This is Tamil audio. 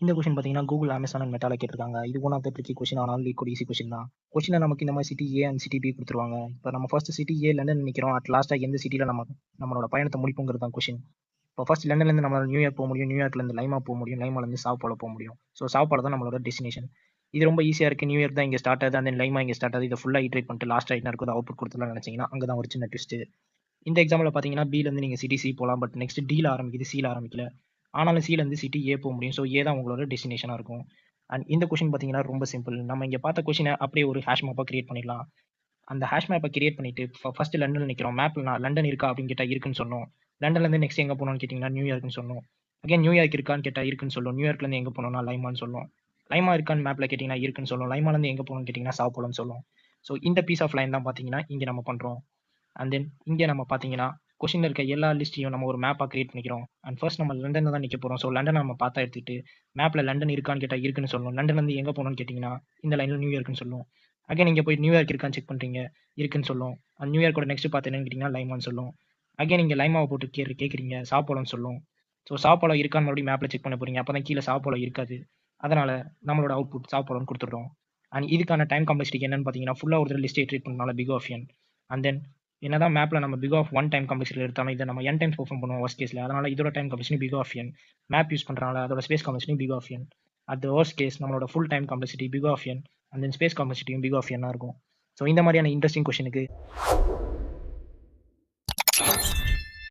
இந்த கொஸ்டின் பார்த்தீங்கன்னா, Google, Amazon அண்ட் மெட்டால கேட்டிருக்காங்க. இது one of the tricky question ஆனாலும் லீக் ஈஸி கொஸ்டின் தான். கொஸ்டின்ல நமக்கு இந்த மாதிரி city A and city B குடுத்துருவாங்க. இப்ப நம்ம ஃபர்ஸ்ட் சிட்டி ஏ லண்டன் நிக்கிறோம். அட் லாஸ்ட்டா எந்த சிட்டில நம்மளோட பயணத்த முடிப்போங்கிறது தான் கொஸ்டின். இப்போ ஃபர்ஸ்ட் லண்டன்லேருந்து நம்மளால நியூயார்க் போ முடியும். நியூயார்க்லேருந்து லைமா போ முடியும். லைமாலேருந்து சாவ் பாலோ போ முடியும். ஸோ சாவ் பாலோ தான் நம்மளோட டெஸ்டினேஷன். இது ரொம்ப ஈஸியா இருக்கு. நியூயார்க் தான் இங்க ஸ்டார்ட் ஆகுது. அண்ட் தென் லைமா இங்க ஸ்டார்ட் ஆகுது. இத ஃபுல்லா இட்ரேட் பண்ணிட்டு லாஸ்ட்டா என்ன இருக்கோ அத அவுட்புட் குடுத்துடலாம்னு நினைச்சீங்கன்னா, அங்க தான் ஒரு சின்ன ட்விஸ்ட். இந்த எக்ஸாம்பிள்ல பார்த்தீங்கன்னா, பிலேருந்து நீங்க சிட்டி சி போலாம். பட் நெக்ஸ்ட் டில ஆரம்பிக்குது. சில ஆரம்பிக்கல. ஆனாலும் சிலேருந்து சிட்டி ஏ போ முடியும். ஸோ ஏ தான் உங்களோட டெஸ்டினேஷனா இருக்கும். அண்ட் இந்த கொஸ்டின் பார்த்தீங்கன்னா ரொம்ப சிம்பிள். நம்ம இங்க பார்த்த கொஸ்டின அப்படியே ஒரு ஹேஷ் மேப்பா கிரியேட் பண்ணிடலாம். அந்த ஹேஷ் மேப்ப கிரியேட் பண்ணிட்டு ஃபர்ஸ்ட் லண்டன்ல நிக்கிறோம். மேப்ல லண்டன் இருக்கா அப்படின்னு கேட்டா இருக்குன்னு சொன்னோம். லண்டன்லேருந்து நெக்ஸ்ட் எங்க போணும்னு கேட்டீங்கன்னா, நியூயார்க்னு சொன்னோம். அகைன் நியூயார்க் இருக்கான்னு கேட்டா இருக்குன்னு சொல்லும். நியூயார்க்லேருந்து எங்க போனோம்னா லைமான்னு சொல்லும். லைமா இருக்கான்னு மேப்ல கேட்டீங்கன்னா இருக்குன்னு சொல்லும். லைமாலேருந்து எங்க போகணும்னு கேட்டீங்கன்னா, சாவ் பாலோன்னு சொல்லும். ஸோ இந்த பீஸ் ஆஃப் லைன் தான் பார்த்தீங்கன்னா, இங்க நம்ம பண்றோம். அண்ட் தென் இங்க நம்ம பார்த்தீங்கன்னா, கொஸ்டின்ல இருக்க எல்லா லிஸ்ட்டையும் நம்ம ஒரு மேப்பா கிரியேட் பண்ணிக்கிறோம். அண்ட் ஃபர்ஸ்ட் நம்ம லண்டன்ல தான் நிக்க போறோம். ஸோ லண்டன நம்ம பார்த்தா எடுத்துட்டு, மேப்ல லண்டன் இருக்கான்னு கேட்டா இருக்குன்னு சொல்லணும். லண்டன்லேருந்து எங்க போகணும்னு கேட்டீங்கன்னா, இந்த லைன்ல நியூயார்க்னு சொல்லும். அகைன் நீங்க போய் நியூயார்க் இருக்கான்னு செக் பண்றீங்க. இருக்குன்னு சொல்லும். அந்த நியூயார்க்கோட நெக்ஸ்ட் பாத் என்னன்னு கேட்டீங்கன்னா, லைமான்னு சொல்லும். அகைன் நீங்க லைமாவ போட்டு கேட்குறீங்க. சாவ் பாலோன்னு சொல்லும். ஸோ சாவ் பாலோ இருக்கான்னு மறுபடியும் மேப்ல செக் பண்ண போறீங்க. அப்பதான் கீழ சாவ் பாலோ இருக்காது. அதனால நம்மளோட அவுட்புட் சாவ் பாலோன்னு குடுத்துடுறோம். அண்ட் இதுக்கான டைம் காம்ப்ளெக்சிட்டி என்னன்னு பார்த்தீங்கன்னா, ஃபுல்லா ஒரு தடவ லிஸ்ட் இட்டரேட் பண்ணனால big of N. And then என்னதான் மேப்ல நம்ம பிக் ஆஃப் 1 டைம் காம்ப்ளெக்சிட்டில எடுத்தாலும் இத நம்ம n டைம்ஸ் பெர்ஃபார்ம் பண்ணுவோம் வொர்ஸ்ட் கேஸ்ல. அதனால இதோட time complexity big of n. Map use பண்றனால அதோட space complexity big of n. At the worst case நம்மளோட full time complexity big of N. And then space காம்ப்ளெக்சிட்டியும் பிக் ஆஃப் என்னா இருக்கும். ஸோ இந்த மாதிரியான இன்ட்ரெஸ்டிங் கொஸ்டினுக்கு